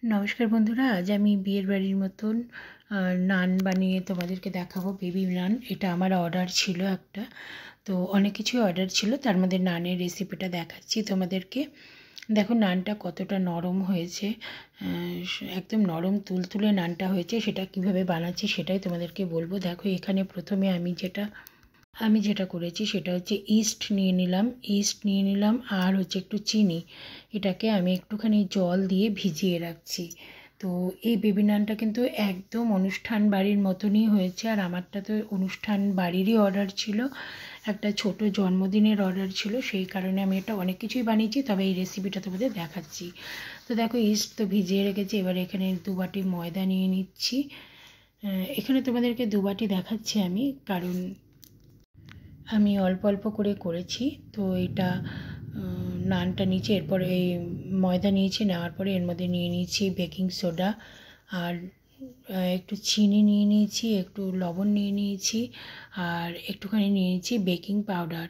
নমস্কার বন্ধুরা, আজ আমি বিয়ের বাড়ির মতন নান বানিয়ে তোমাদেরকে দেখাবো। বেবি নান, এটা আমার অর্ডার ছিল একটা। তো অনেক কিছুই অর্ডার ছিল, তার মধ্যে নানের রেসিপিটা দেখাচ্ছি তোমাদেরকে। দেখো নানটা কতটা নরম হয়েছে, একদম নরম তুলতুলে নানটা হয়েছে। সেটা কিভাবে বানাচ্ছি সেটাই তোমাদেরকে বলবো। দেখো এখানে প্রথমে আমি যেটা করেছি সেটা হচ্ছে ইস্ট নিয়ে নিলাম আর হচ্ছে একটু চিনি। এটাকে আমি একটুখানি জল দিয়ে ভিজিয়ে রাখছি। তো এই বেবি নানটা কিন্তু একদম অনুষ্ঠান বাড়ির মতনই হয়েছে। আর আমারটা তো অনুষ্ঠান বাড়িরই অর্ডার ছিল, একটা ছোট জন্মদিনের অর্ডার ছিল, সেই কারণে আমি এটা অনেক কিছুই বানিয়েছি, তবে এই রেসিপিটা তোমাদের দেখাচ্ছি। তো দেখো ইস্ট তো ভিজিয়ে রেখেছি, এবার এখানে 2 বাটি ময়দা নিয়ে নিচ্ছি। এখানে তোমাদেরকে 2 বাটি দেখাচ্ছি আমি, কারণ আমি অল্প অল্প করে করেছি। তো এটা নানটা নিচে, এরপরে এই ময়দা নিয়েছি, নেওয়ার পরে এর মধ্যে নিয়ে নিয়েছি বেকিং সোডা আর একটু চিনি নিয়ে নিয়েছি, একটু লবণ নিয়ে নিয়েছি আর একটুখানি নিয়ে নিয়েছি বেকিং পাউডার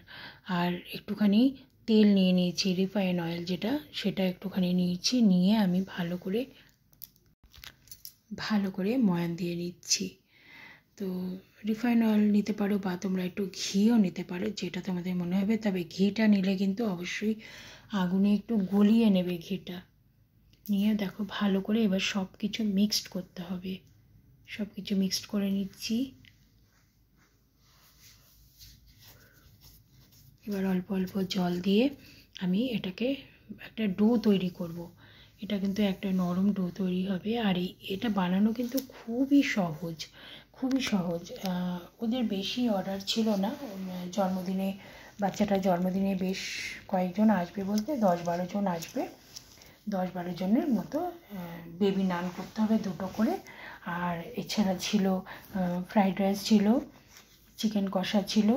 আর একটুখানি তেল নিয়ে নিয়েছি, রিফাইন অয়েল যেটা, সেটা একটুখানি নিয়েছি। নিয়ে আমি ভালো করে ময়ান দিয়ে নিচ্ছি। তো রিফাইন অয়েল নিতে পারো বা তোমরা একটু ঘিও নিতে পারো, যেটা তোমাদের মনে হবে। তবে ঘিটা নিলে কিন্তু অবশ্যই আগুনে একটু গলিয়ে নেবে ঘিটা। নিয়ে দেখো ভালো করে এবার সব কিছু মিক্সড করতে হবে। সব কিছু মিক্সড করে নিচ্ছি। এবার অল্প অল্প জল দিয়ে আমি এটাকে একটা ডো তৈরি করব। এটা কিন্তু একটা নরম ডো তৈরি হবে। আর এটা বানানো কিন্তু খুবই সহজ। ওদের বেশি অর্ডার ছিল না, বাচ্চাটার জন্মদিনে বেশ কয়েকজন আসবে, বলতে 10-12 জন আসবে। 10-12 জনের মতো বেবি নান করতে হবে, 2টো করে। আর এছাড়া ছিল ফ্রাইড রাইস ছিল, চিকেন কষা ছিল,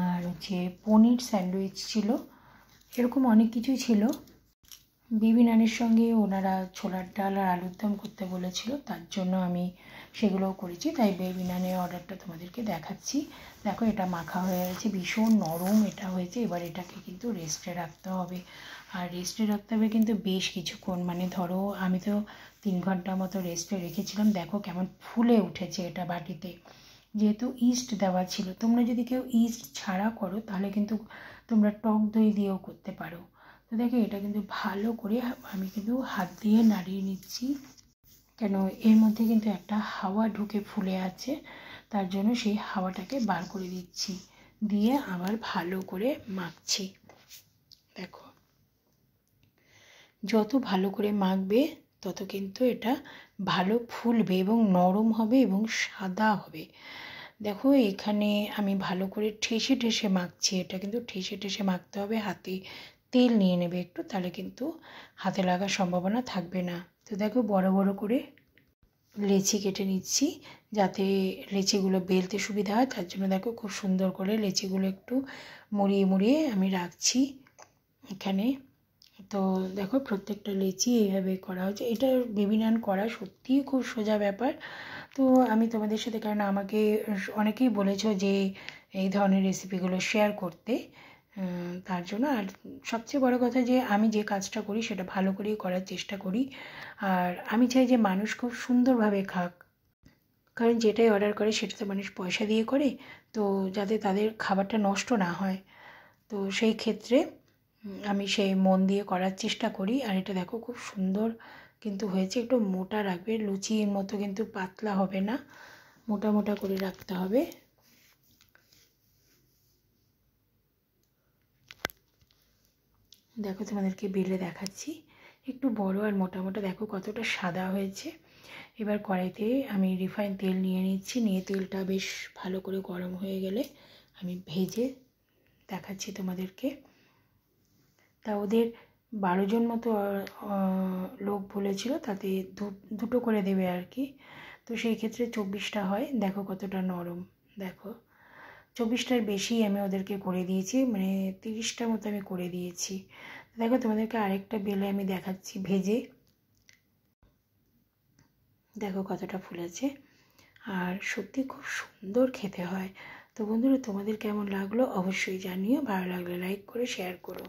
আর হচ্ছে পনির স্যান্ডউইচ ছিল, এরকম অনেক কিছুই ছিল। বেবি নানের সঙ্গে ওনারা ছোলার ডাল আর আলুর দম করতে বলেছিল, তার জন্য আমি সেগুলোও করেছি। তাই বেবি নানের অর্ডারটা তোমাদেরকে দেখাচ্ছি। দেখো এটা মাখা হয়ে গেছে, ভীষণ নরম এটা হয়েছে। এবার এটাকে কিন্তু রেস্টে রাখতে হবে। আর রেস্টে রাখতে হবে কিন্তু বেশ কিছুক্ষণ, মানে ধরো আমি তো 3 ঘন্টা মতো রেস্টে রেখেছিলাম। দেখো কেমন ফুলে উঠেছে এটা বাটিতে, যেহেতু ইস্ট দেওয়া ছিল। তোমরা যদি কেউ ইস্ট ছাড়া করো তাহলে কিন্তু তোমরা টক দই দিয়েও করতে পারো। তো দেখো এটা কিন্তু ভালো করে আমি কিন্তু হাত দিয়ে নাড়িয়ে নিচ্ছি, কেন এর মধ্যে কিন্তু একটা হাওয়া ঢুকে ফুলে আছে, তার জন্য সেই হাওয়াটাকে বার করে দিচ্ছি। দিয়ে আবার ভালো করে মাখছি। দেখো যত ভালো করে মাখবে তত কিন্তু এটা ভালো ফুলবে এবং নরম হবে এবং সাদা হবে। দেখো এখানে আমি ভালো করে ঠেসে ঠেসে মাখছি। এটা কিন্তু ঠেসে ঠেসে মাখতে হবে। হাতে তেল নিয়ে নেবে একটু, তাহলে কিন্তু হাতে লাগার সম্ভাবনা থাকবে না। তো দেখো বড় বড় করে লেচি কেটে নিচ্ছি, যাতে লেচিগুলো বেলতে সুবিধা হয়। তার জন্য দেখো খুব সুন্দর করে লেচিগুলো একটু মুড়িয়ে মুড়িয়ে আমি রাখছি এখানে। তো দেখো প্রত্যেকটা লেচি এইভাবে করা হচ্ছে। এটা বেবি নান করা সত্যিই খুব সোজা ব্যাপার। তো আমি তোমাদের সাথে, কারণ আমাকে অনেকেই বলেছো যে এই ধরনের রেসিপিগুলো শেয়ার করতে, তার জন্য। আর সবচেয়ে বড় কথা যে আমি যে কাজটা করি সেটা ভালো করেই করার চেষ্টা করি। আর আমি চাই যে মানুষ খুব সুন্দরভাবে খাক, কারণ যেটাই অর্ডার করে সেটা তো মানুষ পয়সা দিয়ে করে, তো যাতে তাদের খাবারটা নষ্ট না হয়। তো সেই ক্ষেত্রে আমি সেই মন দিয়ে করার চেষ্টা করি। আর এটা দেখো খুব সুন্দর কিন্তু হয়েছে। একটু মোটা রাখবে, লুচির মতো কিন্তু পাতলা হবে না, মোটা মোটা করে রাখতে হবে। দেখো তোমাদেরকে বেলে দেখাচ্ছি, একটু বড় আর মোটা মোটা। দেখো কতটা সাদা হয়েছে। এবার কড়াইতে আমি রিফাইন তেল নিয়ে নিচ্ছি। নিয়ে তেলটা বেশ ভালো করে গরম হয়ে গেলে আমি ভেজে দেখাচ্ছি তোমাদেরকে। তা ওদের 12 জন মতো লোক বলেছিল, তাতে 2টো করে দেবে আর কি। তো সেই ক্ষেত্রে 24টা হয়। দেখো কতটা নরম। দেখো 24টার বেশি আমি ওদেরকে করে দিয়েছি, মানে 30টা মতো আমি করে দিয়েছি। দেখো তোমাদেরকে আরেকটা বেলে আমি দেখাচ্ছি ভেজে। দেখো কতটা ফুলেছে, আর সত্যি খুব সুন্দর খেতে হয়। তো বন্ধুরা, তোমাদের কেমন লাগলো অবশ্যই জানিও। ভালো লাগলে লাইক করে শেয়ার করো।